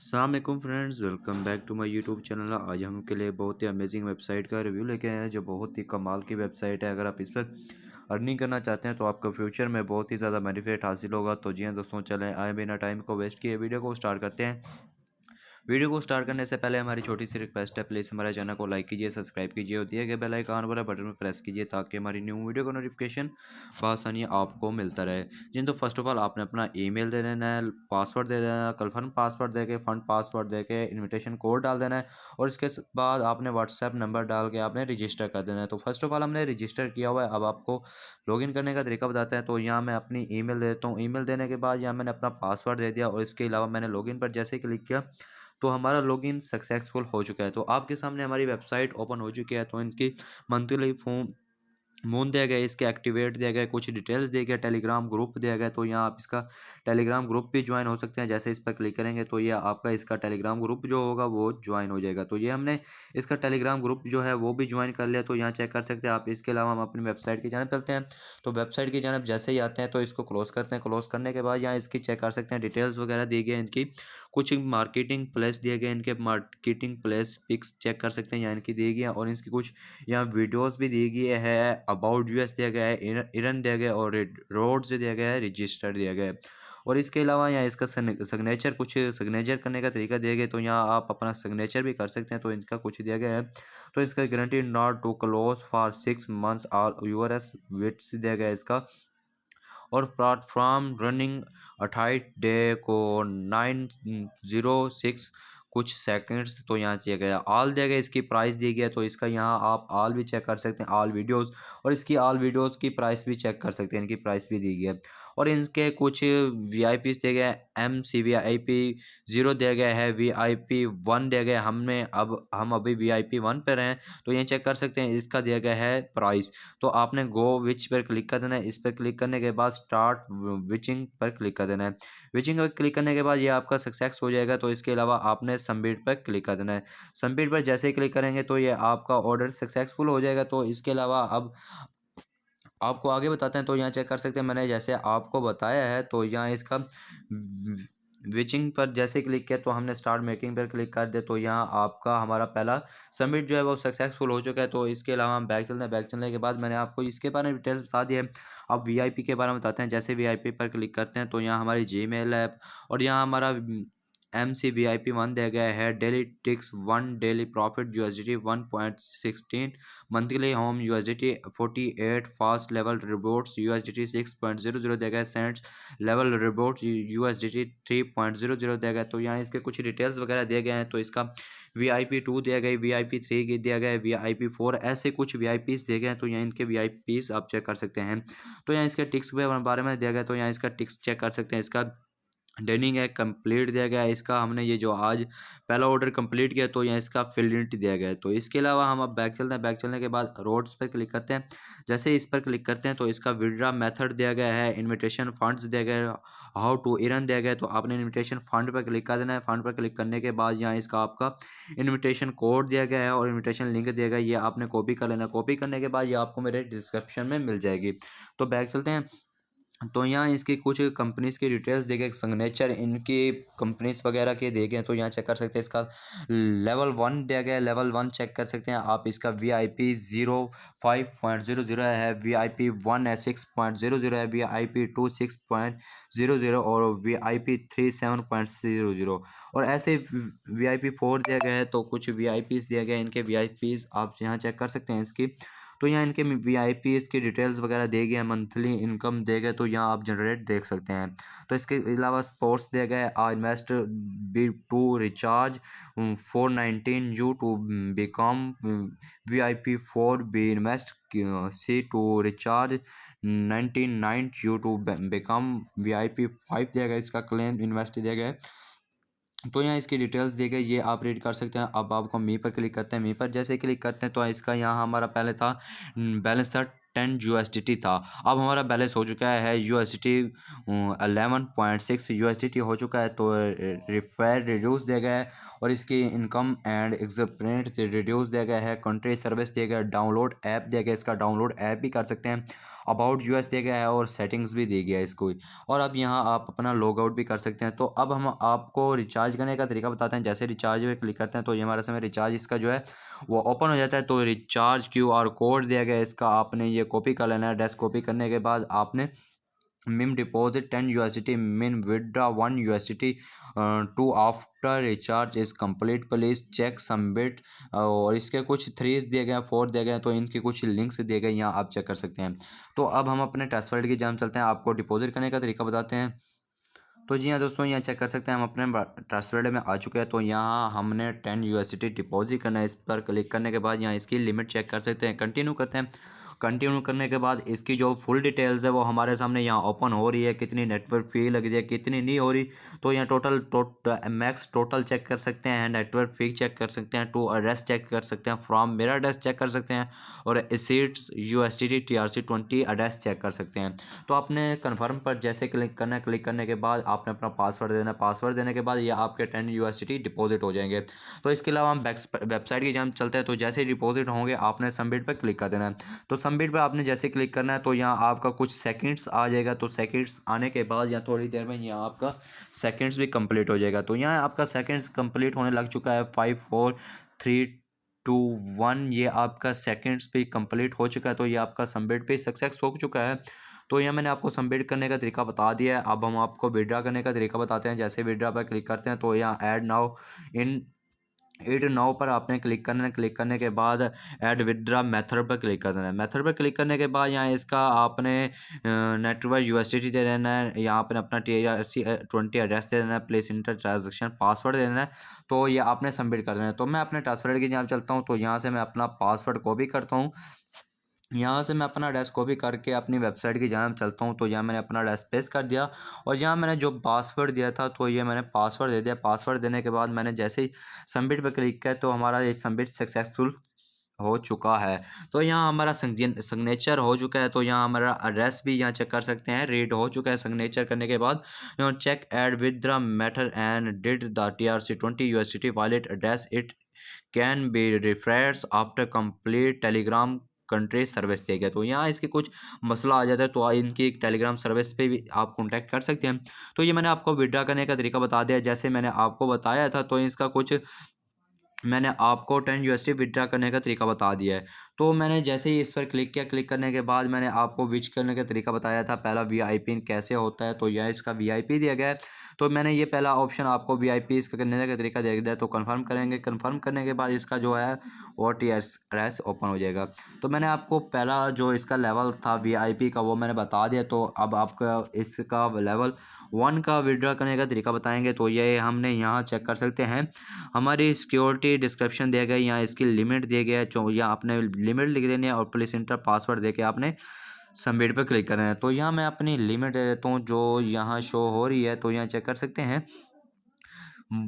अस्सलामुअलैकुम friends, welcome back to my YouTube channel. आज हम के लिए बहुत ही अमेजिंग वेबसाइट का रिव्यू लेके आए हैं जो बहुत ही कमाल की वेबसाइट है। अगर आप इस पर अर्निंग करना चाहते हैं तो आपको फ्यूचर में बहुत ही ज़्यादा बेनिफिट हासिल होगा। तो जी हाँ दोस्तों, चलें आए बिना टाइम को वेस्ट किए वीडियो को स्टार्ट करते हैं। वीडियो को स्टार्ट करने से पहले हमारी छोटी सी रिक्वेस्ट है, प्लीज़ हमारे चैनल को लाइक कीजिए, सब्सक्राइब कीजिए और दिए गए बेल आइकन वाला बटन में प्रेस कीजिए ताकि हमारी न्यू वीडियो का नोटिफिकेशन बआसानी आपको मिलता रहे। जिन तो फर्स्ट ऑफ ऑल आपने अपना ईमेल दे देना है, पासवर्ड दे देना है, कन्फर्म पासवर्ड दे के फंड पासवर्ड दे के इन्विटेशन कोड डाल देना है और इसके बाद आपने व्हाट्सएप नंबर डाल के आपने रजिस्टर कर देना है। तो फर्स्ट ऑफ ऑल हमने रजिस्टर किया हुआ है। अब आपको लॉगिन करने का तरीका बताते हैं। तो यहाँ मैं अपनी ईमेल दे देता हूँ। ईमेल देने के बाद यहाँ मैंने अपना पासवर्ड दे दिया और इसके अलावा मैंने लॉगिन पर जैसे ही क्लिक किया तो हमारा लॉगिन सक्सेसफुल हो चुका है। तो आपके सामने हमारी वेबसाइट ओपन हो चुकी है। तो इनकी मंथली फॉर्म मून दिया गया है, इसके एक्टिवेट दिया गया है, कुछ डिटेल्स दिए गए, टेलीग्राम ग्रुप दिया गया है। तो यहाँ आप इसका टेलीग्राम ग्रुप भी ज्वाइन हो सकते हैं। जैसे इस पर क्लिक करेंगे तो ये आपका इसका टेलीग्राम ग्रुप जो होगा वो ज्वाइन हो जाएगा। तो ये हमने इसका टेलीग्राम ग्रुप जो है वो भी ज्वाइन कर लिया। तो यहाँ चेक कर सकते हैं आप। इसके अलावा हम अपनी वेबसाइट की जानब चलते हैं। तो वेबसाइट की जानब जैसे ही आते हैं तो इसको क्लोज करते हैं। क्लोज करने के बाद यहाँ इसकी चेक कर सकते हैं, डिटेल्स वगैरह दी गई इनकी, कुछ मार्केटिंग प्लेस दिए गए, इनके मार्केटिंग प्लेस पिक्स चेक कर सकते हैं यहाँ इनकी दी गई है और इसकी कुछ यहाँ वीडियोस भी दी गई है। अबाउट यूएस दिया गया है, इरन दिया गया और रोड से दिया गया है, रजिस्टर दिया गया है। और इसके अलावा यहाँ इसका सिग्नेचर, कुछ सिग्नेचर करने का तरीका दिया गया है। तो यहाँ आप अपना सिग्नेचर भी कर सकते हैं। तो इनका कुछ दिया गया है। तो इसका guarantee not to close for 6 months all URS waits दिया गया है इसका। और प्लेटफॉर्म रनिंग 28 डे को 906 कुछ सेकंड्स। तो यहाँ दिया गया ऑल दिया गया, इसकी प्राइस दी गई है। तो इसका यहाँ आप ऑल भी चेक कर सकते हैं, ऑल वीडियोस, और इसकी ऑल वीडियोस की प्राइस भी चेक कर सकते हैं, इनकी प्राइस भी दी गई है। और इनके कुछ वीआईपीस दिए गए हैं। MCVIP 0 दिया गया है, VIP 1 दिया गया है। हम अभी VIP 1 पे रहे हैं। तो ये चेक कर सकते हैं, इसका दिया गया है प्राइस। तो आपने गो विच पर क्लिक कर देना है। इस पर क्लिक करने के बाद स्टार्ट विचिंग पर क्लिक कर देना है। विचिंग पर क्लिक करने के बाद ये आपका सक्सेस हो जाएगा। तो इसके अलावा आपने सबमिट पर क्लिक कर देना है। सबमिट पर जैसे ही क्लिक करेंगे तो ये आपका ऑर्डर सक्सेसफुल हो जाएगा। तो इसके अलावा अब आपको आगे बताते हैं। तो यहाँ चेक कर सकते हैं, मैंने जैसे आपको बताया है। तो यहाँ इसका विचिंग पर जैसे क्लिक किया तो हमने स्टार्ट मेकिंग पर क्लिक कर दिया। तो यहाँ आपका हमारा पहला सबमिट जो है वो सक्सेसफुल हो चुका है। तो इसके अलावा हम बैक चलते हैं। बैक चलने के बाद मैंने आपको इसके बारे में डिटेल्स बता दी है। अब वीआईपी के बारे में बताते हैं। जैसे वीआईपी पर क्लिक करते हैं तो यहाँ हमारी जीमेल ऐप और यहाँ हमारा MCVIP 1 दिया गया है। Daily ticks 1, daily profit USDT 1.16, monthly home USDT 48, fast level rewards USDT 6.00 दिया गया है, सेंट्स लेवल रिवॉर्ड्स USDT 3.00 दिया गया। तो यहाँ इसके कुछ डिटेल्स वगैरह दिए गए हैं। तो इसका VIP 2 दिया गया, VIP 3 दिया गया है, VIP 4, ऐसे कुछ VIPs दिए गए हैं। तो यहाँ इनके VIPs आप चेक कर सकते हैं। तो यहाँ इसके टिक्स के बारे में दिया गया। तो यहाँ इसका टिक्स चेक कर सकते हैं। इसका डेनिंग है, कंप्लीट दिया गया है। इसका हमने ये जो आज पहला ऑर्डर कंप्लीट किया तो यहाँ इसका फिलिट दिया गया है। तो इसके अलावा हम अब बैक चलते हैं। बैक चलने के बाद रोड्स पर क्लिक करते हैं। जैसे ही इस पर क्लिक करते हैं तो इसका विड्रा मेथड दिया गया है, इनविटेशन फंड्स दिया गया है, हाउ टू अर्न दिया गया है। तो आपने इनविटेशन फंड पर क्लिक कर देना है। फंड पर क्लिक करने के बाद यहाँ इसका आपका इनविटेशन कोड दिया गया है और इनविटेशन लिंक दिया गया है। ये आपने कॉपी कर लेना। कॉपी करने के बाद ये आपको मेरे डिस्क्रिप्शन में मिल जाएगी। तो बैक चलते हैं। तो यहाँ इसकी कुछ कंपनीज़ की डिटेल्स देखे, सिग्नेचर इनकी कंपनीज़ वगैरह के देखे हैं। तो यहाँ चेक कर सकते हैं। इसका लेवल 1 दिया गया है, लेवल 1 चेक कर सकते हैं आप। इसका VIP 0 5.00 है, VIP 1 है 6.00 है, VIP 2 6.00 और VIP 3 7.00 और ऐसे VIP 4 दिया गया है। तो कुछ VIPs दिया गया है, इनके VIPs आप यहाँ चेक कर सकते हैं इसकी। तो यहाँ इनके VIPs की डिटेल्स वगैरह दे गए हैं, मंथली इनकम दे गए। तो यहाँ आप जनरेट देख सकते हैं। तो इसके अलावा स्पोर्ट्स दिया गया है, I invest B to recharge 419 you to become VIP 4, B invest C to recharge 99 you to become VIP 5 दिया गया। इसका क्लेम इन्वेस्ट दिया गया है। तो यहाँ इसकी डिटेल्स दी गई, ये आप रीड कर सकते हैं। अब आपको मी पर क्लिक करते हैं। मी पर जैसे क्लिक करते हैं तो इसका यहाँ हमारा पहले था बैलेंस था 10 USDT था। अब हमारा बैलेंस हो चुका है USDT 11.6 USDT हो चुका है। तो रिफेयर रिड्यूस दिया गया है और इसकी इनकम एंड एक्सपेंस रिड्यूस दिया गया है। कंट्री सर्विस दिया गया है, डाउनलोड ऐप दिया गया, इसका डाउनलोड ऐप भी कर सकते हैं। अबाउट यूएस दिया गया है और सेटिंग्स भी दी गया है इसको। और अब यहाँ आप अपना लॉग आउट भी कर सकते हैं। तो अब हम आपको रिचार्ज करने का तरीका बताते हैं। जैसे रिचार्ज पे क्लिक करते हैं तो ये हमारे समय रिचार्ज इसका जो है वो ओपन हो जाता है। तो रिचार्ज क्यूआर कोड दिया गया है इसका, आपने ये कॉपी कर लेना है। एड्रेस कॉपी करने के बाद आपने min deposit 10 USD, min withdraw 1 USD to after recharge is complete, please check submit. और इसके कुछ थ्रीज दिए गए हैं, फोर दिए गए हैं, तो इनके कुछ लिंक्स दिए गए हैं, यहाँ आप चेक कर सकते हैं। तो अब हम अपने टेस्ट वर्ड की जान चलते हैं, आपको डिपॉजिट करने का तरीका बताते हैं। तो जी हाँ दोस्तों, यहाँ चेक कर सकते हैं हम अपने ट्रस्ट वॉलेट में आ चुके हैं। तो यहाँ हमने 10 यूएसडी डिपॉजिट करना है। इस पर क्लिक करने के बाद यहाँ इसकी लिमिट चेक कर सकते हैं। कंटिन्यू करते हैं। कंटिन्यू करने के बाद इसकी जो फुल डिटेल्स है वो हमारे सामने यहाँ ओपन हो रही है। कितनी नेटवर्क फ़ी लग रही है, कितनी नहीं हो रही। तो यहाँ मैक्स टोटल चेक कर सकते हैं, नेटवर्क फ़ी चेक कर सकते हैं, टू एड्रेस चेक कर सकते हैं, फ्रॉम मेरा एड्रेस चेक कर सकते हैं, और seats USDT TRC20 address check कर सकते हैं। तो आपने कन्फर्म पर जैसे क्लिक करना है, क्लिक करने के बाद आपने अपना पासवर्ड देना है। पासवर्ड देने के बाद ये आपके 10 USDT डिपॉजिट हो जाएंगे। तो इसके अलावा हम वेबसाइट की जान चलते हैं। तो जैसे ही डिपॉजिट होंगे आपने सबमिट पर क्लिक कर देना है। तो सबमिट पर आपने जैसे क्लिक करना है तो यहाँ आपका कुछ सेकंड्स आ जाएगा। तो सेकंड्स आने के बाद या थोड़ी देर में यहाँ आपका सेकंड्स भी कंप्लीट हो जाएगा। तो यहाँ आपका सेकंड्स कंप्लीट होने लग चुका है। 5 4 3 2 1 ये आपका सेकंड्स पे कंप्लीट हो चुका है। तो ये आपका सबमिट पे सक्सेस हो चुका है। तो यह मैंने आपको सबमिट करने का तरीका बता दिया है। अब हम आपको विड्रा करने का तरीका बताते हैं। जैसे विड्रा पर क्लिक करते हैं तो यहाँ add now in add now पर आपने क्लिक करना है। क्लिक करने के बाद ऐड विड्रा मेथड पर क्लिक कर देना है। मेथड पर क्लिक करने के बाद यहाँ इसका आपने नेटवर्क USDT दे देना है। यहाँ आपने अपना TRC20 एड्रेस दे देना है, प्लेस इंटर ट्रांजेक्शन पासवर्ड दे देना है। तो ये आपने सबमिट कर देना है। तो मैं अपने ट्रांसफर की जहाँ चलता हूँ तो यहाँ से मैं अपना पासवर्ड कॉपी करता हूँ। यहाँ से मैं अपना एड्रेस कॉपी करके अपनी वेबसाइट की जानब चलता हूँ। तो यहाँ मैंने अपना एड्रेस पेस्ट कर दिया और यहाँ मैंने जो पासवर्ड दिया था तो ये मैंने पासवर्ड दे दिया। पासवर्ड देने के बाद मैंने जैसे ही सबमिट पर क्लिक किया तो हमारा ये सबमिट सक्सेसफुल हो चुका है। तो यहाँ हमारा सिग्नेचर हो चुका है। तो यहाँ हमारा एड्रेस भी यहाँ चेक कर सकते हैं, रीड हो चुका है। सिग्नेचर करने के बाद check add with the method and did the TRC20 USDT wallet address, it can be refresh after complete Telegram country service दिया गया। तो यहाँ इसके कुछ मसला आ जाता है तो इनकी एक टेलीग्राम सर्विस पे भी आप कांटेक्ट कर सकते हैं। तो ये मैंने आपको विड्रा करने का तरीका बता दिया जैसे मैंने आपको बताया था। तो इसका कुछ मैंने आपको 10 USD विड्रा करने का तरीका बता दिया है। तो मैंने जैसे ही इस पर क्लिक किया, क्लिक करने के बाद मैंने आपको विच करने का तरीका बताया था। पहला VIP कैसे होता है, तो यह इसका VIP दिया गया है। तो मैंने ये पहला ऑप्शन आपको VIP इसका करने का तरीका दे दिया। तो कंफर्म करेंगे, कंफर्म करने के बाद इसका जो है OTS ओपन हो जाएगा। तो मैंने आपको पहला जो इसका लेवल था VIP का वो मैंने बता दिया। तो अब आपका इसका लेवल 1 का विड्रा करने का तरीका बताएंगे। तो ये हमने यहाँ चेक कर सकते हैं, हमारी सिक्योरिटी डिस्क्रिप्शन दिया गया है, यहाँ इसकी लिमिट दिया गया है। जो यहाँ आपने लिमिट लिख देनी है और प्लीज इंटर पासवर्ड दे के आपने सबमिट पर क्लिक करना है। तो यहाँ मैं अपनी लिमिट दे देता हूँ जो यहाँ शो हो रही है। तो यहाँ चेक कर सकते हैं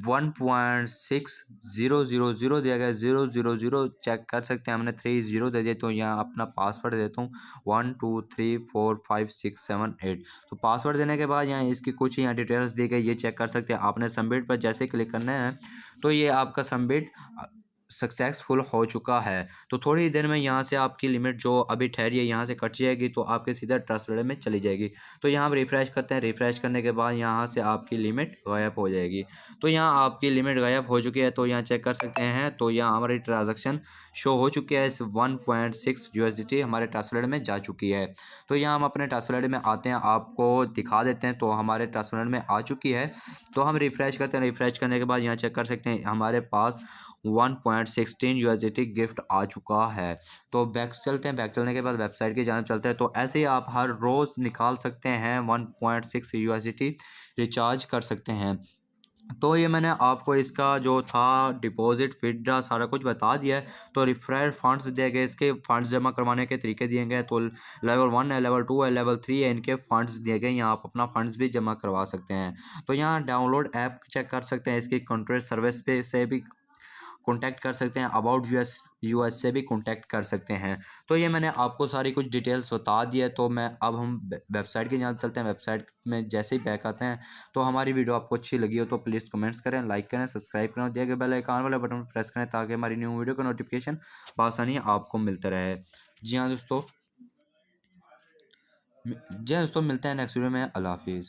1.6000 दिया गया है। 000 चेक कर सकते हैं, हमने 30 दे दिए। तो यहाँ अपना पासवर्ड देता हूँ 12345678। तो पासवर्ड देने के बाद यहाँ इसकी कुछ यहाँ डिटेल्स दी गई, ये चेक कर सकते हैं। आपने सबमिट पर जैसे क्लिक करना है तो ये आपका सबमिट सक्सेसफुल हो चुका है। तो थोड़ी देर में यहाँ से आपकी लिमिट जो अभी ठहरी है यहाँ से कट जाएगी। तो आपके सीधा ट्रस्ट वॉलेट में चली जाएगी। तो यहाँ हम रिफ़्रेश करते हैं। रिफ़्रेश करने के बाद यहाँ से आपकी लिमिट गायब हो जाएगी। तो यहाँ आपकी लिमिट गायब हो चुकी है। तो यहाँ चेक कर सकते हैं। तो यहाँ हमारी ट्रांजैक्शन शो हो चुकी है। इस 1.6 USDT हमारे ट्रस्ट वॉलेट में जा चुकी है। तो यहाँ हम अपने ट्रस्ट वॉलेट में आते हैं, आपको दिखा देते हैं। तो हमारे ट्रस्ट वॉलेट में आ चुकी है। तो हम रिफ़्रेश करते हैं। रिफ़्रेश करने के बाद यहाँ चेक कर सकते हैं हमारे पास 1.16 USDT गिफ्ट आ चुका है। तो बैक चलते हैं। बैक चलने के बाद वेबसाइट की जानब चलते हैं। तो ऐसे ही आप हर रोज़ निकाल सकते हैं 1.6 USDT रिचार्ज कर सकते हैं। तो ये मैंने आपको इसका जो था डिपॉजिट विड्रा सारा कुछ बता दिया है। तो रिफर फंड्स दिए गए, इसके फंड्स जमा करवाने के तरीके दिए गए। तो लेवल 1 है, लेवल 2 है, लेवल 3 है, इनके फंड्स दिए गए। यहाँ आप अपना फंड्स भी जमा करवा सकते हैं। तो यहाँ डाउनलोड ऐप चेक कर सकते हैं, इसकी कॉन्ट्रैक्ट सर्विस पे से भी कॉन्टैक्ट कर सकते हैं, अबाउट यूएस से भी कॉन्टैक्ट कर सकते हैं। तो ये मैंने आपको सारी कुछ डिटेल्स बता दी है। तो मैं अब हम वेबसाइट की जानब चलते हैं। वेबसाइट में जैसे ही बैक आते हैं तो हमारी वीडियो आपको अच्छी लगी हो तो प्लीज़ कमेंट्स करें, लाइक करें, सब्सक्राइब करें और दिए गए बेल आइकन वाले बटन पर प्रेस करें ताकि हमारी न्यू वीडियो का नोटिफिकेशन आसानी आपको मिलता रहे। जी हाँ दोस्तों। जय दोस्तों, मिलते हैं नेक्स्ट वीडियो में। अल्लाह हाफिज़।